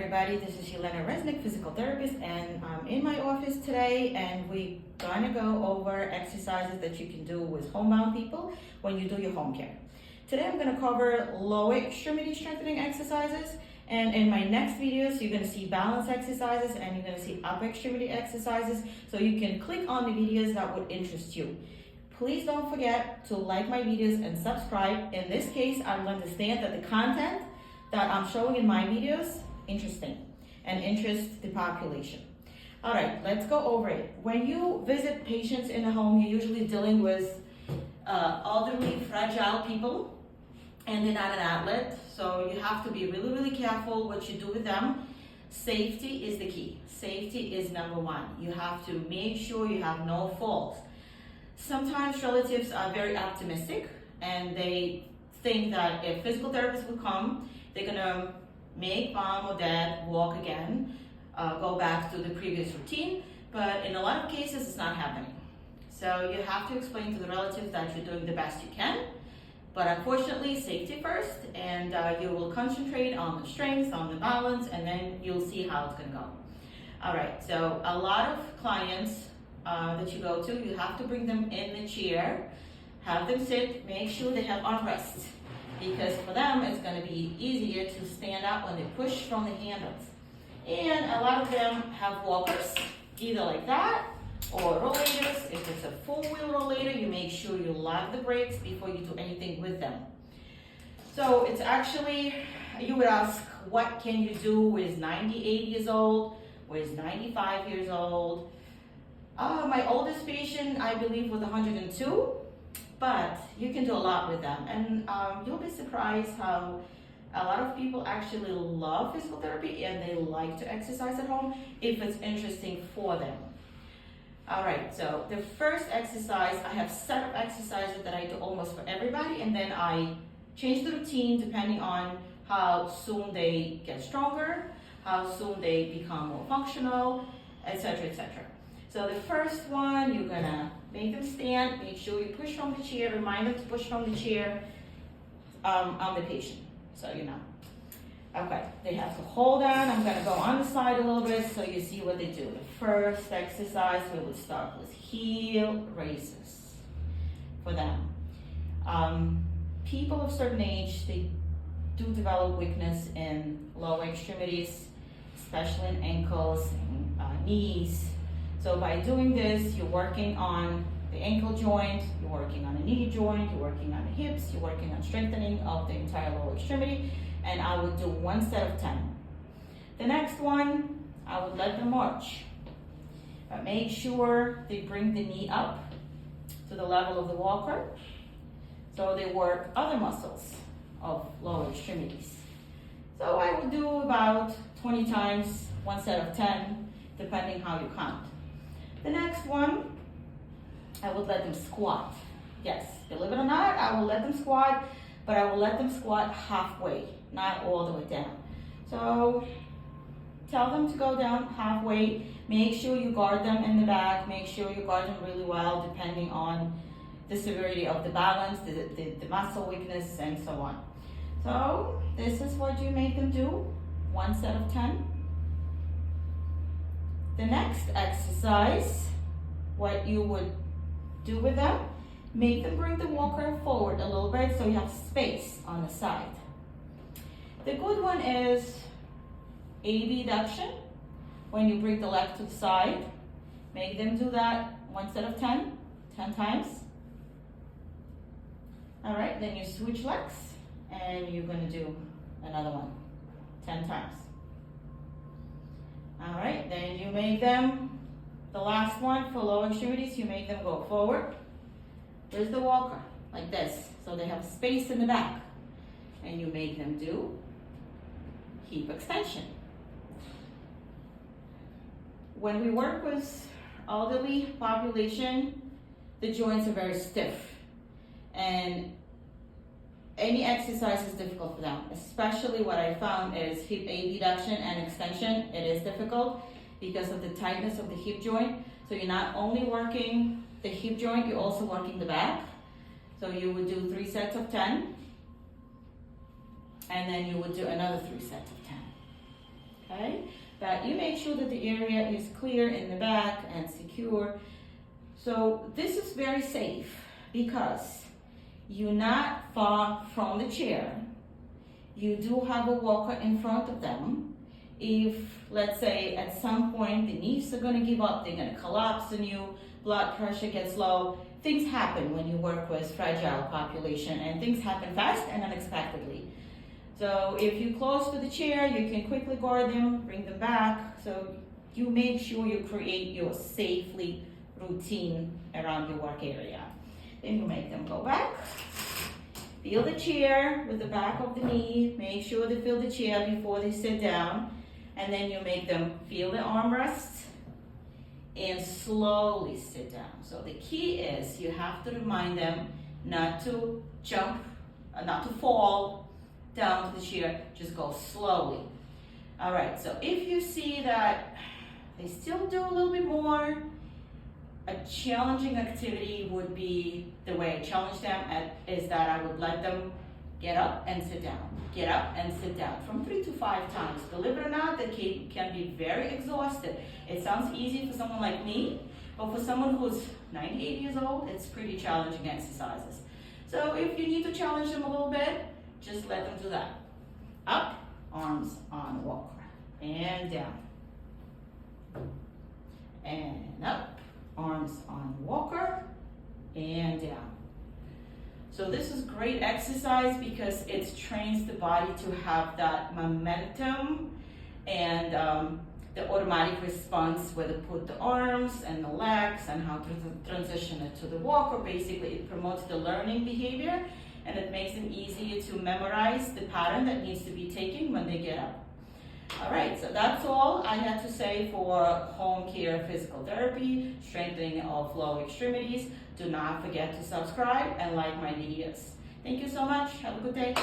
everybody, this is Yelena Resnick, physical therapist, and I'm in my office today, and we're gonna go over exercises that you can do with homebound people when you do your home care. Today I'm gonna cover lower extremity strengthening exercises, and in my next videos you're gonna see balance exercises and you're gonna see upper extremity exercises, so you can click on the videos that would interest you. Please don't forget to like my videos and subscribe. In this case, I will understand that the content that I'm showing in my videos interesting and interest the population. All right, let's go over it. When you visit patients in a home, you're usually dealing with elderly, fragile people, and they're not an outlet, so you have to be really, really careful what you do with them. Safety is the key. Safety is number one. You have to make sure you have no falls. Sometimes relatives are very optimistic and they think that if physical therapists will come, they're gonna make mom or dad walk again, go back to the previous routine, but in a lot of cases it's not happening. So you have to explain to the relatives that you're doing the best you can, but unfortunately safety first, and you will concentrate on the strength, on the balance, and then you'll see how it's gonna go. All right, so a lot of clients that you go to, you have to bring them in the chair, have them sit, make sure they have armrests, because for them it's going to be easier to stand up when they push from the handles. And a lot of them have walkers, either like that or rollators. If it's a four-wheel rollator, you make sure you lock the brakes before you do anything with them. So it's actually, you would ask, what can you do with 98 years old, with 95 years old? My oldest patient, I believe, was 102, but you can do a lot with them. And you'll be surprised how a lot of people actually love physical therapy and they like to exercise at home if it's interesting for them. All right, so the first exercise, I have a set of exercises that I do almost for everybody, and then I change the routine depending on how soon they get stronger, how soon they become more functional, etc., etc. So the first one, you're gonna make them stand, make sure you push from the chair, remind them to push from the chair on the patient, so you know. Okay, they have to hold on. I'm gonna go on the side a little bit so you see what they do. The first exercise, we will start with heel raises for them. People of certain age, they do develop weakness in lower extremities, especially in ankles and knees. So by doing this, you're working on the ankle joint, you're working on the knee joint, you're working on the hips, you're working on strengthening of the entire lower extremity, and I would do one set of 10. The next one, I would let them march. But make sure they bring the knee up to the level of the walker, so they work other muscles of lower extremities. So I would do about 20 times, one set of 10, depending how you count. The next one, I would let them squat. Yes, believe it or not, I will let them squat, but I will let them squat halfway, not all the way down. So tell them to go down halfway. Make sure you guard them in the back. Make sure you guard them really well, depending on the severity of the balance, the muscle weakness, and so on. So this is what you make them do, one set of 10. The next exercise, what you would do with them, make them bring the walker forward a little bit so you have space on the side. The good one is abduction. When you bring the leg to the side, make them do that one set of 10 times. All right, then you switch legs and you're gonna do another one, 10 times. All right, then you make them, the last one for lower extremities, you make them go forward. There's the walker, like this, so they have space in the back. And you make them do hip extension. When we work with elderly population, the joints are very stiff. And any exercise is difficult for them, especially what I found is hip abduction and extension. It is difficult because of the tightness of the hip joint. So you're not only working the hip joint, you're also working the back. So you would do 3 sets of 10, and then you would do another 3 sets of 10. okay? But you make sure that the area is clear in the back and secure. So this is very safe because you're not far from the chair. You do have a walker in front of them. If, let's say, at some point the knees are gonna give up, they're gonna collapse on you, blood pressure gets low. Things happen when you work with fragile population, and things happen fast and unexpectedly. So if you're close to the chair, you can quickly guard them, bring them back. So you make sure you create your safely routine around your work area. Then you make them go back. Feel the chair with the back of the knee. Make sure they feel the chair before they sit down. And then you make them feel the armrest and slowly sit down. So the key is you have to remind them not to jump, not to fall down to the chair, just go slowly. All right, so if you see that they still do a little bit more, a challenging activity would be, the way I challenge them is that I would let them get up and sit down, get up and sit down from 3 to 5 times. Believe it or not, the kid can be very exhausted. It sounds easy for someone like me, but for someone who's 98 years old, it's pretty challenging exercises. So if you need to challenge them a little bit, just let them do that. Up, arms on walker, and down. And up, arms on walker, and down. So this is great exercise because it trains the body to have that momentum and the automatic response where to put the arms and the legs and how to transition it to the walker. Basically, it promotes the learning behavior and it makes it easier to memorize the pattern that needs to be taken when they get up. All right, so that's all I had to say for home care physical therapy, strengthening of lower extremities. Do not forget to subscribe and like my videos. Thank you so much. Have a good day.